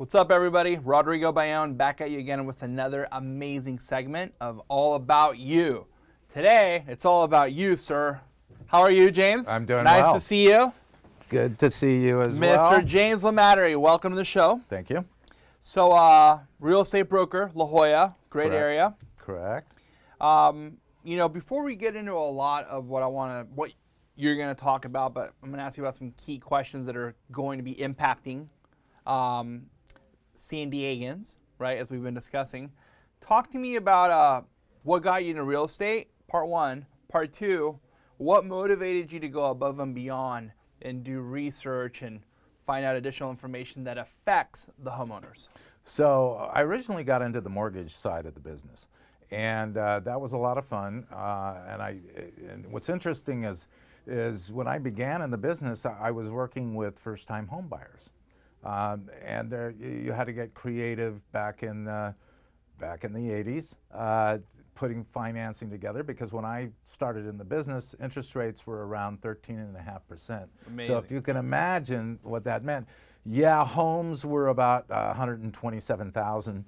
What's up, everybody? Rodrigo Bayonne back at you again with another amazing segment of All About You. Today, it's all about you, sir. How are you, James? I'm doing nice well. Nice to see you. Good to see you as Mr. well. Mr. James LaMattery, welcome to the show. Thank you. So, real estate broker, La Jolla, great Correct. area. Correct. You know, before we get into a lot of what you're going to talk about, but I'm going to ask you about some key questions that are going to be impacting San Diegans, right, as we've been discussing. Talk to me about what got you into real estate, part one. Part two, what motivated you to go above and beyond and do research and find out additional information that affects the homeowners? So I originally got into the mortgage side of the business, and that was a lot of fun. And what's interesting is when I began in the business, I was working with first-time home buyers. And there, you had to get creative back in the 80s, putting financing together, because when I started in the business, interest rates were around 13.5%. So if you can imagine what that meant, yeah, homes were about 127,000,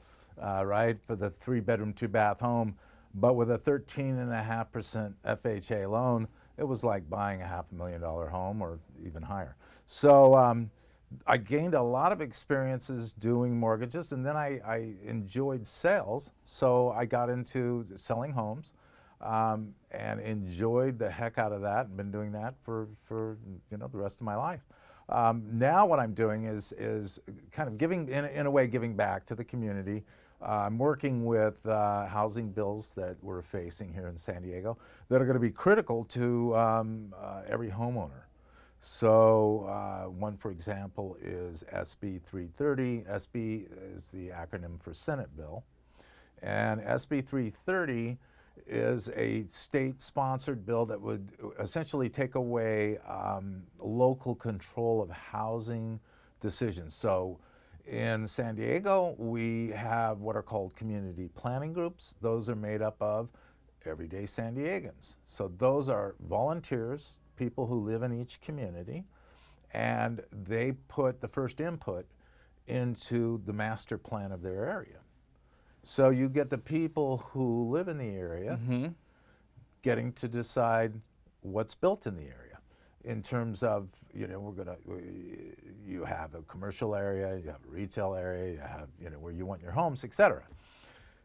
right, for the 3-bedroom, 2-bath home, but with a 13.5% FHA loan, it was like buying a $500,000 home or even higher. So I gained a lot of experiences doing mortgages, and then I enjoyed sales, so I got into selling homes and enjoyed the heck out of that, and been doing that for the rest of my life. Now what I'm doing is kind of giving, in a way, giving back to the community. I'm working with housing bills that we're facing here in San Diego that are going to be critical to every homeowner. So one, for example, is SB 330. SB is the acronym for Senate bill. And SB 330 is a state-sponsored bill that would essentially take away local control of housing decisions. So in San Diego, we have what are called community planning groups. Those are made up of everyday San Diegans. So those are volunteers, people who live in each community, and they put the first input into the master plan of their area. So you get the people who live in the area getting to decide what's built in the area in terms of, you have a commercial area, you have a retail area, you have, where you want your homes, etc.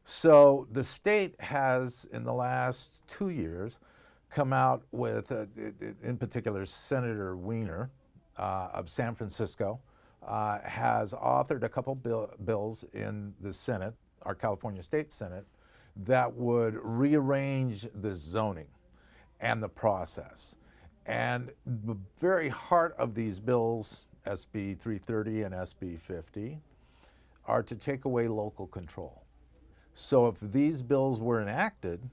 So the state has, in the last 2 years, come out with, in particular, Senator Wiener of San Francisco has authored a couple bills in the Senate, our California State Senate, that would rearrange the zoning and the process. And the very heart of these bills, SB 330 and SB 50, are to take away local control. So if these bills were enacted,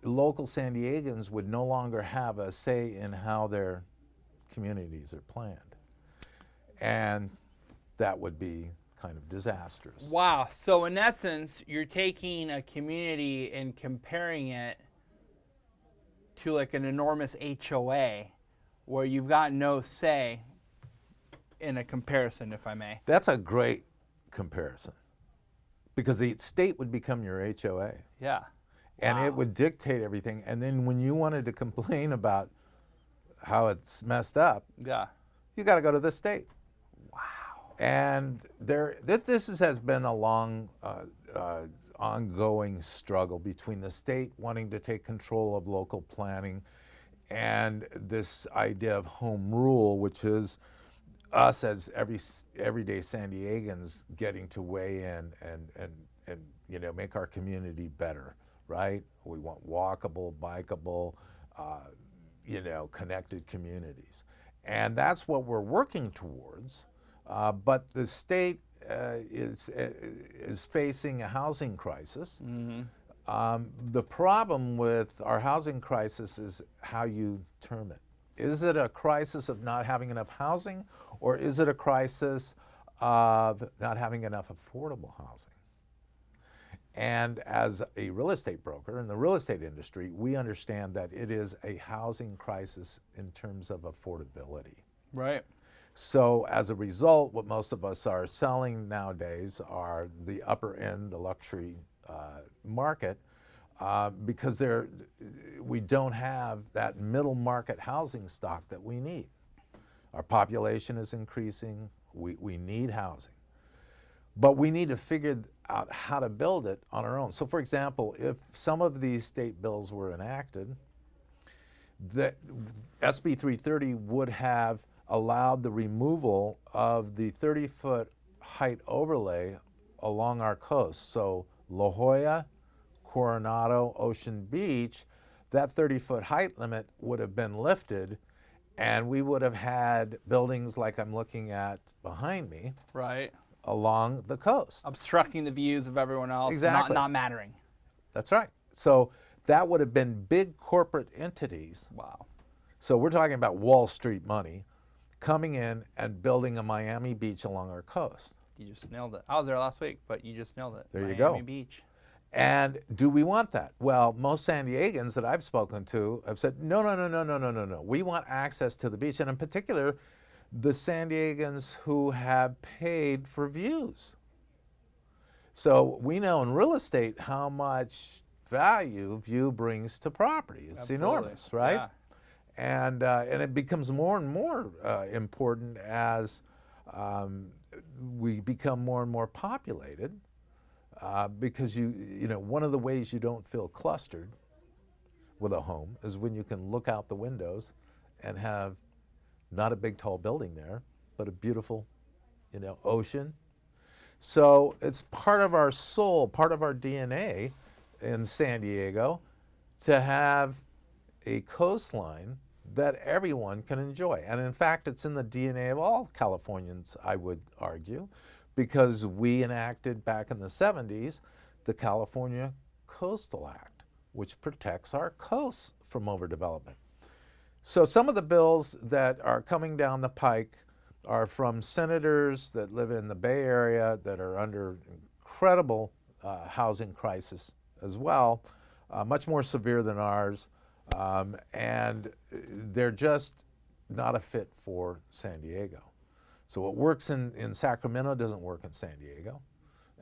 local San Diegans would no longer have a say in how their communities are planned. And that would be kind of disastrous. Wow. So in essence, you're taking a community and comparing it to like an enormous HOA where you've got no say in a comparison, if I may. That's a great comparison, because the state would become your HOA. Yeah. And it would dictate everything. And then when you wanted to complain about how it's messed up, you got to go to the state. Wow. And this has been a long, ongoing struggle between the state wanting to take control of local planning and this idea of home rule, which is us as everyday San Diegans getting to weigh in and make our community better. Right? We want walkable, bikeable, connected communities. And that's what we're working towards. But the state is facing a housing crisis. The problem with our housing crisis is how you term it. Is it a crisis of not having enough housing, or is it a crisis of not having enough affordable housing? And as a real estate broker in the real estate industry, we understand that it is a housing crisis in terms of affordability. Right. So as a result, what most of us are selling nowadays are the upper end, the luxury market, because we don't have that middle market housing stock that we need. Our population is increasing. We need housing. But we need to figure out how to build it on our own. So for example, if some of these state bills were enacted, the SB 330 would have allowed the removal of the 30-foot height overlay along our coast. So La Jolla, Coronado, Ocean Beach, that 30-foot height limit would have been lifted, and we would have had buildings like I'm looking at behind me Right. along the coast. Obstructing the views of everyone else. Exactly. Not mattering. That's right. So that would have been big corporate entities. Wow. So we're talking about Wall Street money coming in and building a Miami Beach along our coast. You just nailed it. I was there last week, but you just nailed it. There you Miami go. Beach. And do we want that? Well, most San Diegans that I've spoken to have said, no, no, no, no, no, no, no, no. We want access to the beach. And in particular, the San Diegans who have paid for views. So we know in real estate how much value view brings to property. It's Absolutely. enormous, right? Yeah. And it becomes more and more important as we become more and more populated, because you know, one of the ways you don't feel clustered with a home is when you can look out the windows and have not a big tall building there, but a beautiful, you know, ocean. So it's part of our soul, part of our DNA in San Diego to have a coastline that everyone can enjoy. And in fact, it's in the DNA of all Californians, I would argue, because we enacted back in the 70s the California Coastal Act, which protects our coasts from overdevelopment. So some of the bills that are coming down the pike are from senators that live in the Bay Area that are under incredible housing crisis as well, much more severe than ours. And they're just not a fit for San Diego. So what works in Sacramento doesn't work in San Diego.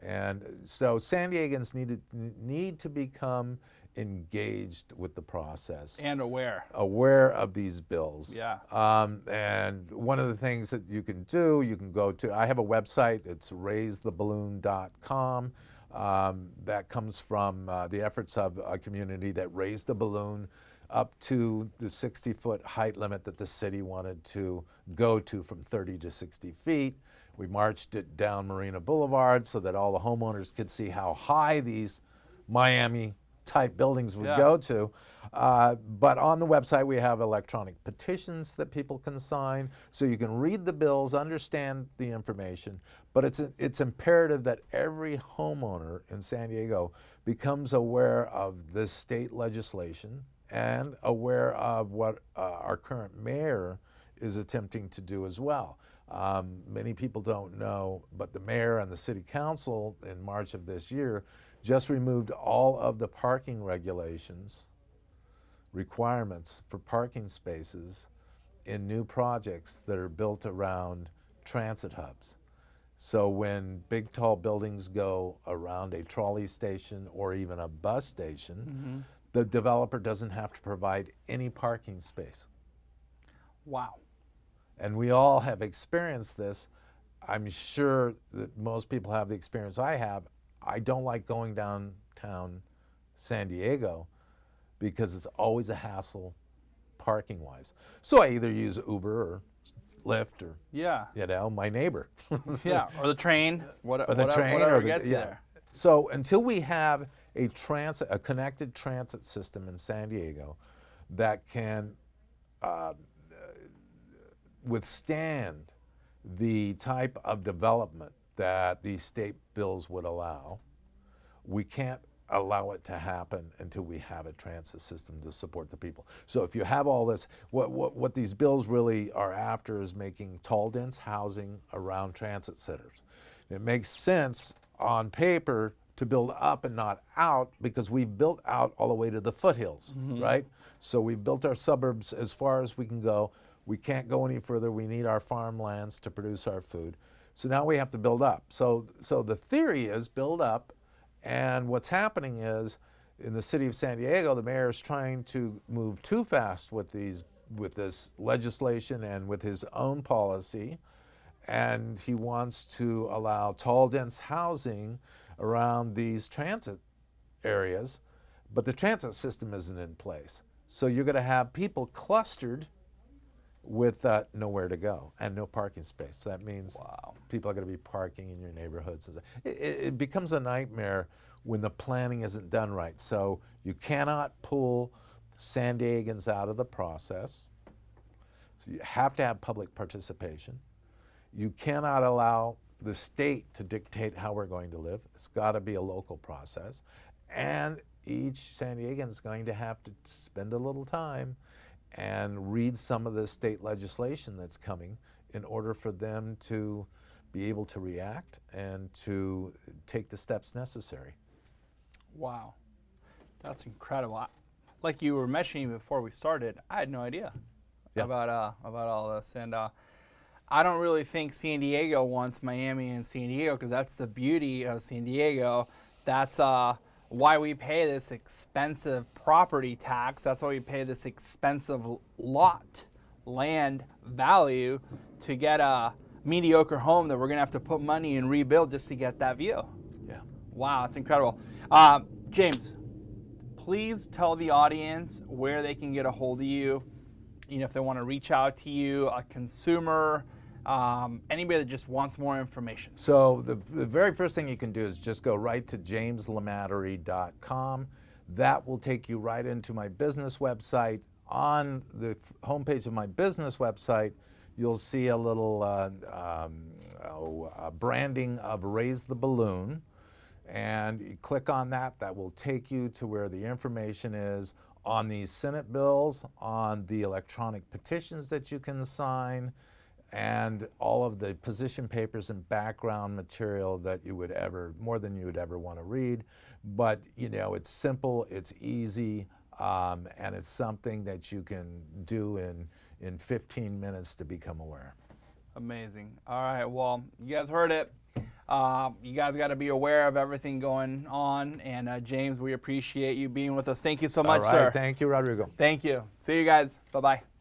And so San Diegans need to become engaged with the process. And aware. Aware of these bills. Yeah. And one of the things that you can do, you can go to, I have a website, it's raisetheballoon.com. That comes from the efforts of a community that raised the balloon up to the 60-foot height limit that the city wanted to go to, from 30 to 60 feet. We marched it down Marina Boulevard so that all the homeowners could see how high these Miami-type buildings would go to. But on the website, we have electronic petitions that people can sign, so you can read the bills, understand the information. But it's imperative that every homeowner in San Diego becomes aware of this state legislation and aware of what our current mayor is attempting to do as well. Many people don't know, but the mayor and the city council in March of this year just removed all of the parking regulations, requirements for parking spaces in new projects that are built around transit hubs. So when big tall buildings go around a trolley station or even a bus station, the developer doesn't have to provide any parking space. Wow. And we all have experienced this. I'm sure that most people have the experience I have. I don't like going downtown San Diego because it's always a hassle parking wise. So I either use Uber or Lyft or, Yeah. you know, my neighbor. Yeah. Or the train. Or the train whatever or the, gets you yeah. there. So until we have a connected transit system in San Diego that can withstand the type of development that these state bills would allow, we can't allow it to happen until we have a transit system to support the people. So if you have all this, what these bills really are after is making tall, dense housing around transit centers. It makes sense on paper to build up and not out because we've built out all the way to the foothills, right? So we've built our suburbs as far as we can go. We can't go any further. We need our farmlands to produce our food. So now we have to build up. So the theory is build up, and what's happening is in the city of San Diego, the mayor is trying to move too fast with this legislation and with his own policy, and he wants to allow tall, dense housing around these transit areas, but the transit system isn't in place. So you're going to have people clustered with nowhere to go and no parking space. So that means people are going to be parking in your neighborhoods. It becomes a nightmare when the planning isn't done right. So you cannot pull San Diegans out of the process. So you have to have public participation. You cannot allow the state to dictate how we're going to live. It's got to be a local process. And each San Diegan is going to have to spend a little time and read some of the state legislation that's coming in order for them to be able to react and to take the steps necessary. Wow, that's incredible. Like you were mentioning before we started, I had no idea about all this, and I don't really think San Diego wants Miami and San Diego, because that's the beauty of San Diego. That's why we pay this expensive property tax. That's why we pay this expensive land value to get a mediocre home that we're gonna have to put money and rebuild just to get that view. Yeah. Wow, that's incredible. James, please tell the audience where they can get a hold of you. You know, if they want to reach out to you, a consumer, anybody that just wants more information. So the very first thing you can do is just go right to jameslamattery.com. That will take you right into my business website. On the homepage of my business website, you'll see a little branding of Raise the Balloon. And you click on that. That will take you to where the information is on these Senate bills, on the electronic petitions that you can sign, and all of the position papers and background material that you would more than you would ever want to read. But you know, it's simple, it's easy, and it's something that you can do in 15 minutes to become aware. Amazing. All right, well, you guys heard it. You guys got to be aware of everything going on. And James, we appreciate you being with us. Thank you so much, all right, sir. Thank you, Rodrigo. Thank you. See you guys. Bye-bye.